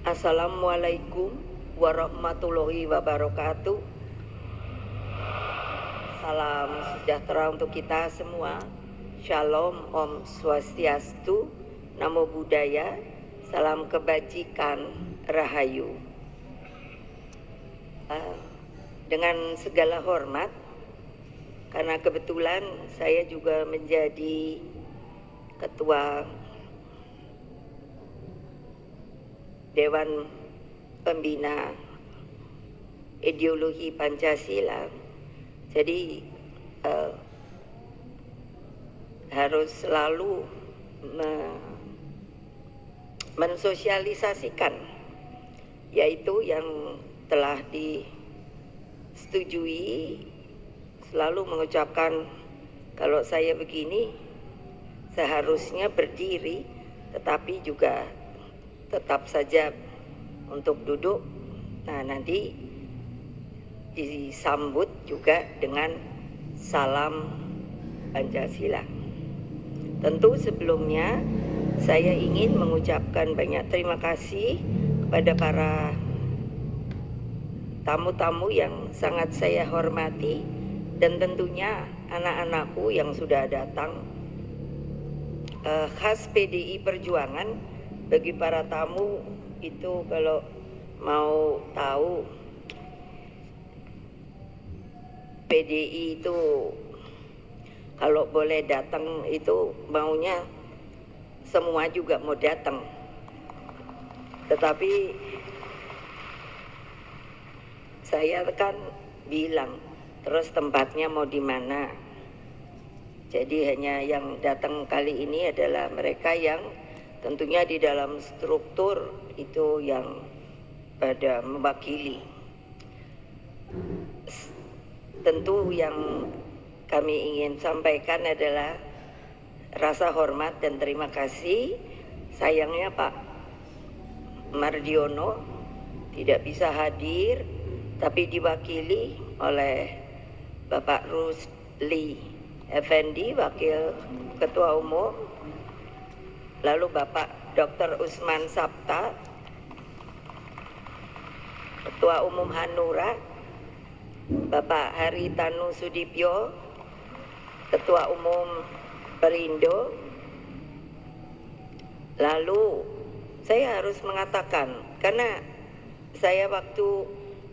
Assalamualaikum warahmatullahi wabarakatuh. Salam sejahtera untuk kita semua. Shalom, Om Swastiastu, Namo Buddhaya, salam kebajikan, Rahayu. Dengan segala hormat, karena kebetulan saya juga menjadi Ketua Dewan Pembina Ideologi Pancasila, jadi harus selalu mensosialisasikan, yaitu yang telah disetujui, selalu mengucapkan kalau saya begini seharusnya berdiri, tetapi juga tetap saja untuk duduk. Nah, nanti disambut juga dengan salam Pancasila. Tentu sebelumnya saya ingin mengucapkan banyak terima kasih kepada para tamu-tamu yang sangat saya hormati, dan tentunya anak-anakku yang sudah datang. Khas PDI Perjuangan, bagi para tamu itu kalau mau tahu, PDI itu kalau boleh datang itu maunya semua juga mau datang, tetapi saya kan bilang terus tempatnya mau di mana. Jadi hanya yang datang kali ini adalah mereka yang tentunya di dalam struktur itu yang pada mewakili. Tentu yang kami ingin sampaikan adalah rasa hormat dan terima kasih. Sayangnya Pak Mardiono tidak bisa hadir, tapi diwakili oleh Bapak Rusli Effendi, Wakil Ketua Umum, lalu Bapak Dr. Usman Sabta, Ketua Umum Hanura, Bapak Haritanu Sudipyo, Ketua Umum Perindo. Lalu saya harus mengatakan, karena saya waktu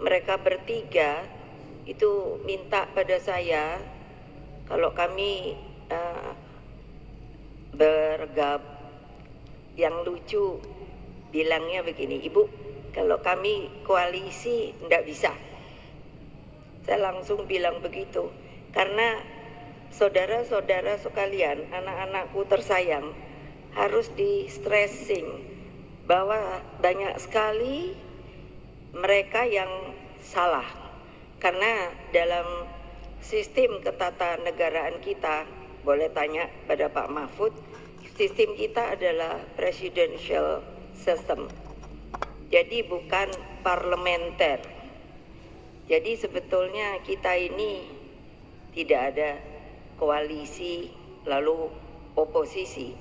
mereka bertiga itu minta pada saya, kalau kami bergabung, yang lucu bilangnya begini, Ibu, kalau kami koalisi enggak bisa. Saya langsung bilang begitu, karena saudara-saudara sekalian, anak-anakku tersayang, harus di stressing bahwa banyak sekali mereka yang salah. Karena dalam sistem ketatanegaraan kita, boleh tanya pada Pak Mahfud, sistem kita adalah presidential system, jadi bukan parlementer. Jadi sebetulnya kita ini tidak ada koalisi lalu oposisi.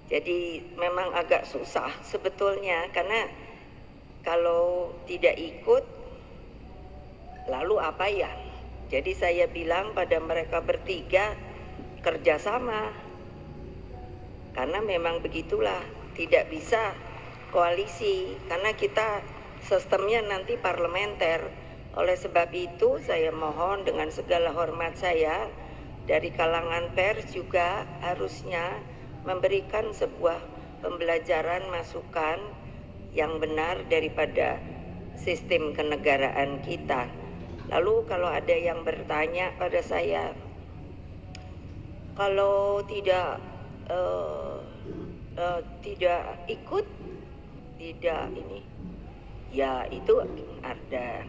Jadi memang agak susah sebetulnya, karena kalau tidak ikut lalu apa ya? Jadi saya bilang pada mereka bertiga, kerjasama. Karena memang begitulah, tidak bisa koalisi, karena kita sistemnya nanti parlementer. Oleh sebab itu saya mohon dengan segala hormat saya, dari kalangan pers juga harusnya memberikan sebuah pembelajaran masukan yang benar daripada sistem kenegaraan kita. Lalu kalau ada yang bertanya pada saya, kalau tidak ikut, tidak ini, ya itu ada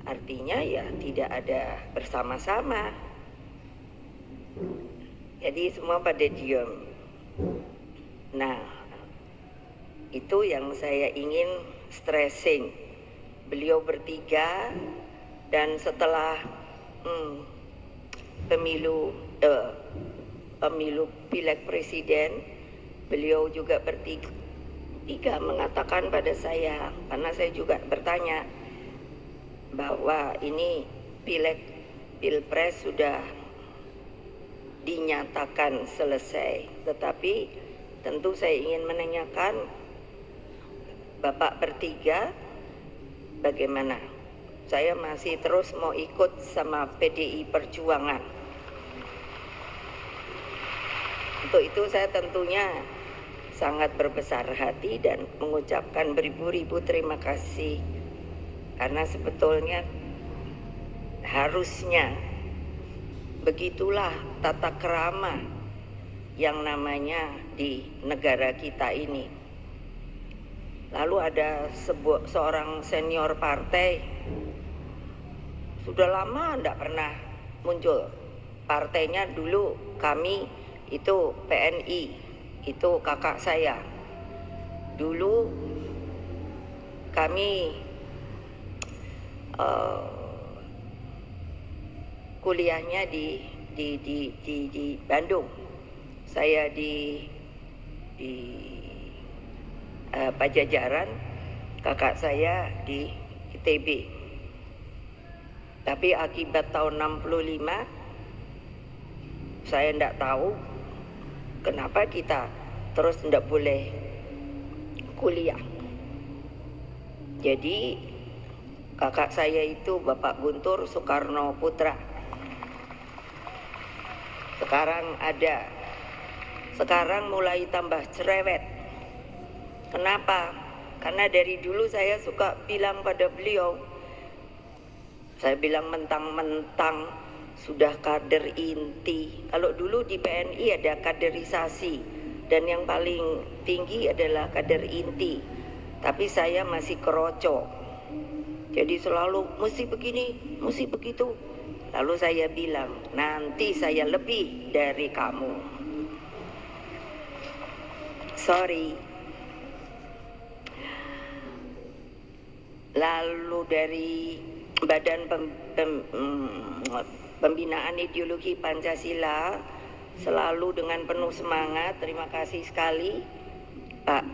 artinya ya tidak ada bersama-sama. Jadi semua pada diam. Nah, itu yang saya ingin stressing. Beliau bertiga, dan setelah pemilu pileg presiden, beliau juga bertiga Iga mengatakan pada saya, karena saya juga bertanya bahwa ini pilpres sudah dinyatakan selesai, tetapi tentu saya ingin menanyakan Bapak bertiga bagaimana? Saya masih terus mau ikut sama PDI Perjuangan. Untuk itu saya tentunya sangat berbesar hati dan mengucapkan beribu-ribu terima kasih, karena sebetulnya harusnya begitulah tata krama yang namanya di negara kita ini. Lalu ada seorang senior partai, sudah lama tidak pernah muncul. Partainya dulu kami itu PNI, itu kakak saya. Dulu kami kuliahnya di Bandung. Saya di Pajajaran, kakak saya di ITB. Tapi akibat tahun 65 saya tidak tahu kenapa kita terus tidak boleh kuliah. Jadi kakak saya itu Bapak Guntur Soekarno Putra. Sekarang mulai tambah cerewet. Kenapa? Karena dari dulu saya suka bilang pada beliau, saya bilang mentang-mentang sudah kader inti. Kalau dulu di PNI ada kaderisasi dan yang paling tinggi adalah kader inti. Tapi saya masih keroco. Jadi selalu mesti begini, mesti begitu. Lalu saya bilang, nanti saya lebih dari kamu. Sorry. Lalu dari Badan Pembinaan Ideologi Pancasila selalu dengan penuh semangat. Terima kasih sekali Pak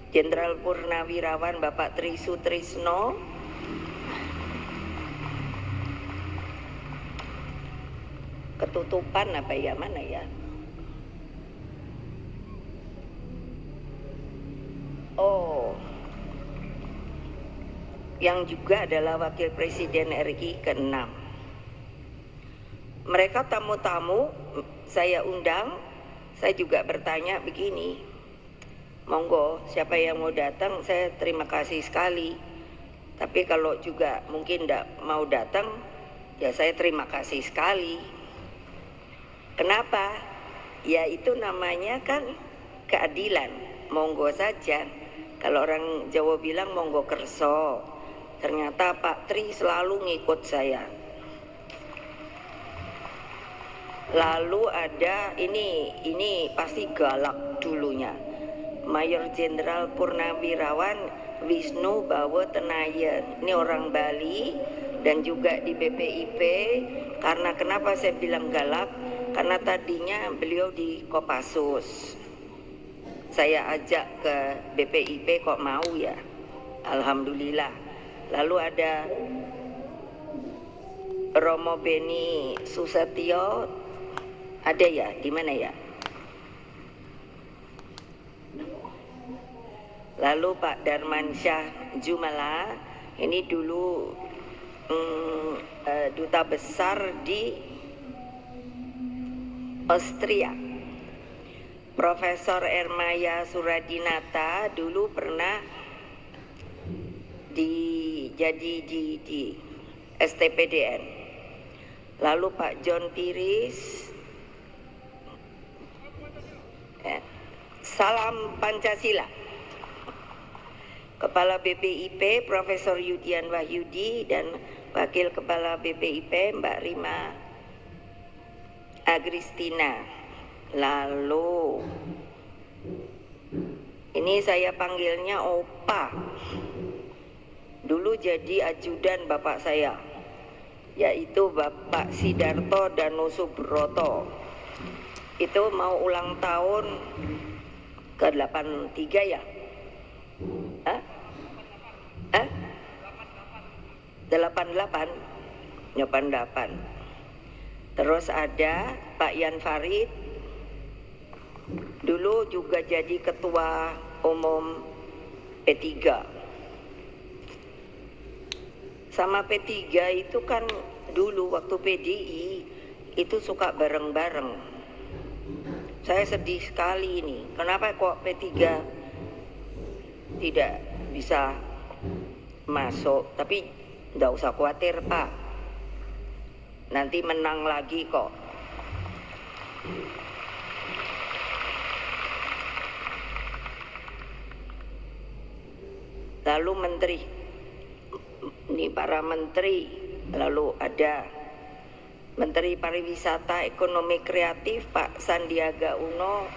Jenderal Purnawirawan Bapak Tri Sutrisno. Ketutupan apa ya, mana ya? Oh, yang juga adalah Wakil Presiden RI ke-6. Mereka tamu-tamu saya undang, saya juga bertanya begini, monggo siapa yang mau datang, saya terima kasih sekali. Tapi kalau juga mungkin tidak mau datang, ya saya terima kasih sekali. Kenapa? Ya itu namanya kan keadilan, monggo saja. Kalau orang Jawa bilang monggo kerso. Ternyata Pak Tri selalu ngikut saya. Lalu ada ini pasti galak dulunya. Mayor Jenderal Purnawirawan Wisnu Bawo Tenayan. Ini orang Bali dan juga di BPIP. Karena kenapa saya bilang galak? Karena tadinya beliau di Kopassus. Saya ajak ke BPIP kok mau ya. Alhamdulillah. Lalu ada Romo Beni Susetio, ada ya? Di mana ya? Lalu Pak Darmansyah Jumala, ini dulu duta besar di Austria. Profesor Ermaya Suradinata dulu pernah jadi di STPDN. Lalu Pak John Piris, salam Pancasila. Kepala BPIP Profesor Yudian Wahyudi dan Wakil Kepala BPIP Mbak Rima Agristina. Lalu ini saya panggilnya Opa. Dulu jadi ajudan bapak saya, yaitu Bapak Sidarto Danusubroto. Itu mau ulang tahun ke-83 ya, 88. Terus ada Pak Yan Farid, dulu juga jadi ketua umum P3. Sama P3 itu kan dulu waktu PDI itu suka bareng-bareng. Saya sedih sekali ini. Kenapa kok P3 tidak bisa masuk? Tapi enggak usah khawatir, Pak. Nanti menang lagi kok. Lalu menteri, ini para menteri, lalu ada Menteri Pariwisata Ekonomi Kreatif Pak Sandiaga Uno,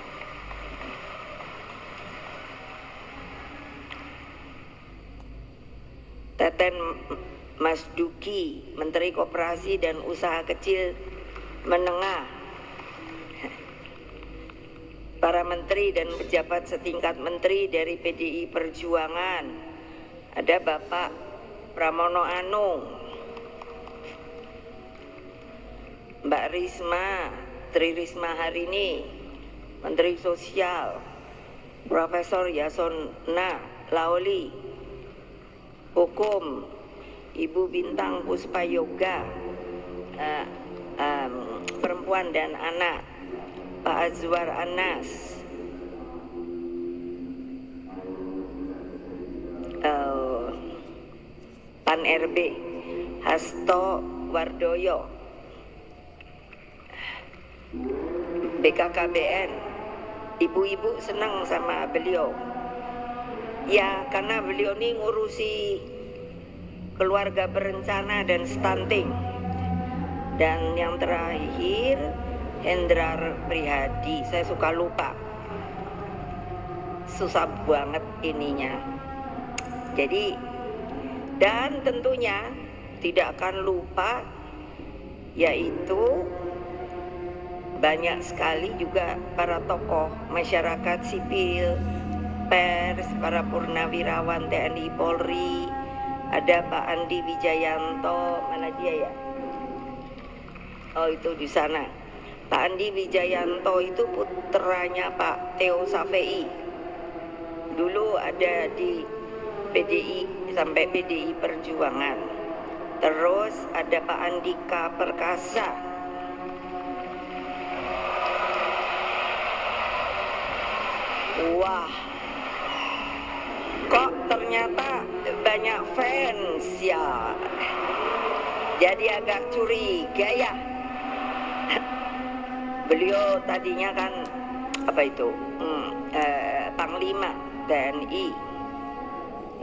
Teten Mas Duki, Menteri Koperasi dan Usaha Kecil Menengah, para menteri dan pejabat setingkat menteri dari PDI Perjuangan, ada Bapak Pramono Anung, Mbak Risma, Tri Risma Harini, Menteri Sosial, Profesor Yasona Laoli, Hukum, Ibu Bintang Puspayoga, Perempuan dan Anak, Pak Azwar Anas, Pan RB, Hasto Wardoyo, BKKBN. Ibu-ibu senang sama beliau. Ya, karena beliau ini ngurusi keluarga berencana dan stunting. Dan yang terakhir Hendrar Prihadi, saya suka lupa. Susah banget ininya. Jadi, dan tentunya tidak akan lupa, yaitu banyak sekali juga para tokoh masyarakat sipil, pers, para purnawirawan TNI Polri. Ada Pak Andi Wijayanto, mana dia ya? Oh, itu di sana. Pak Andi Wijayanto itu putranya Pak Theo Safei. Dulu ada di PDI sampai PDI Perjuangan. Terus ada Pak Andika Perkasa. Wah, kok ternyata banyak fans ya. Jadi agak curiga ya. Beliau tadinya kan apa itu Panglima TNI,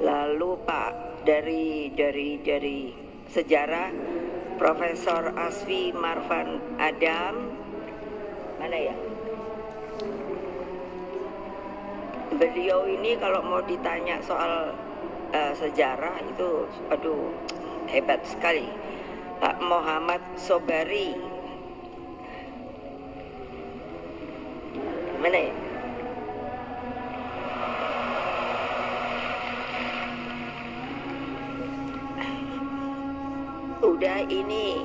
lalu Pak dari sejarah Profesor Asfi Marvan Adam, mana ya? Beliau ini kalau mau ditanya soal sejarah itu, aduh hebat sekali. Pak Muhammad Sobari, mana ya? Udah ini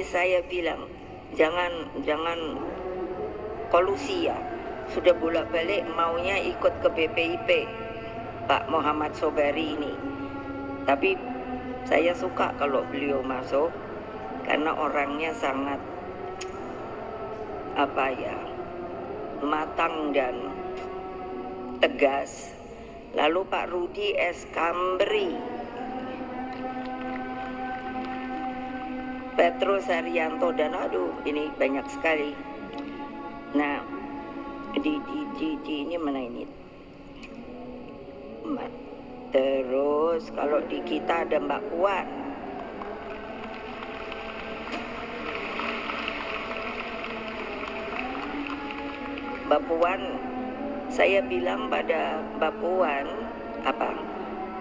saya bilang jangan kolusi ya. Sudah bolak-balik maunya ikut ke BPIP Pak Muhammad Sobari ini. Tapi saya suka kalau beliau masuk karena orangnya sangat matang dan tegas. Lalu Pak Rudi S. Kambri, Petrus Haryanto, dan aduh ini banyak sekali. Nah, di ini mana ini? Terus kalau di kita ada Mbak Puan. Mbak Puan, saya bilang pada Mbak Puan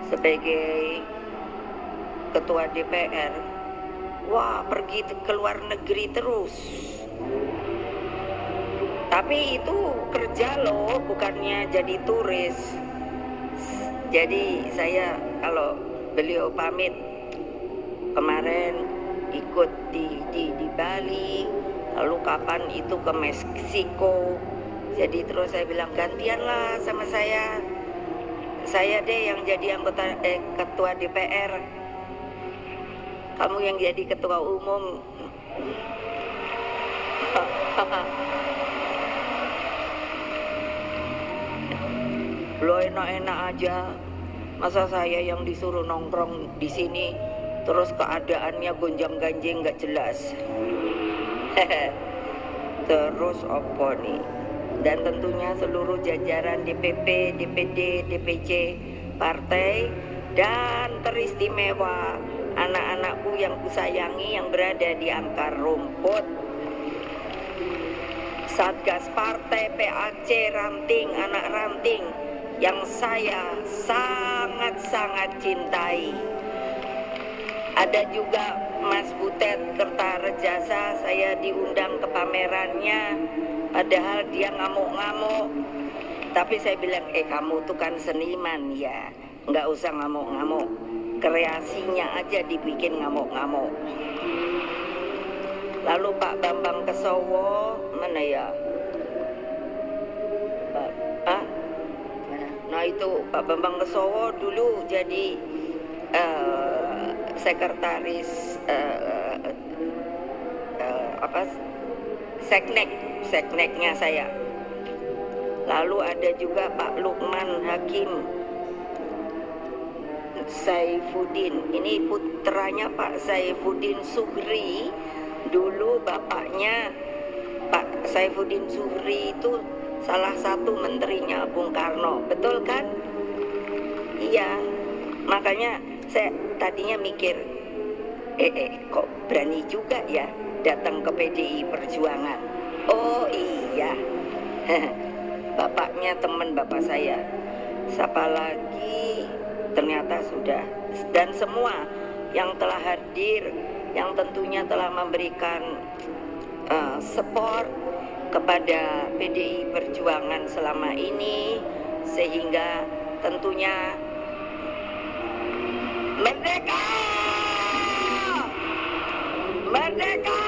sebagai ketua DPR, wah pergi ke luar negeri terus. Tapi itu kerja loh, bukannya jadi turis. Jadi saya kalau beliau pamit kemarin ikut di Bali, lalu kapan itu ke Meksiko. Jadi terus saya bilang gantianlah sama saya deh yang jadi ketua DPR, kamu yang jadi ketua umum. Lo enak-enak aja, masa saya yang disuruh nongkrong di sini terus keadaannya gonjang-ganjing nggak jelas. Terus apa nih? Dan tentunya seluruh jajaran DPP, DPD, DPC partai, dan teristimewa anak-anakku yang kusayangi yang berada di akar rumput, Satgas Partai, PAC, Ranting, anak ranting yang saya sangat-sangat cintai. Ada juga Mas Butet Kertarejasa, saya diundang ke pamerannya, padahal dia ngamuk-ngamuk. Tapi saya bilang, kamu tuh kan seniman ya, nggak usah ngamuk-ngamuk. Kreasinya aja dibikin ngamuk-ngamuk. Lalu Pak Bambang Kesowo, mana ya? Nah itu Pak Bambang Kesowo dulu jadi sekretaris sekneknya saya. Lalu ada juga Pak Lukman Hakim Saifuddin, ini putranya Pak Saifuddin Zuhri. Dulu bapaknya Pak Saifuddin Zuhri itu salah satu menterinya Bung Karno, betul kan? Iya, makanya saya tadinya mikir, kok berani juga ya datang ke PDI Perjuangan. Oh iya, bapaknya teman bapak saya. Siapa lagi? Ternyata sudah. Dan semua yang telah hadir, yang tentunya telah memberikan support kepada PDI Perjuangan selama ini, sehingga tentunya merdeka! Merdeka!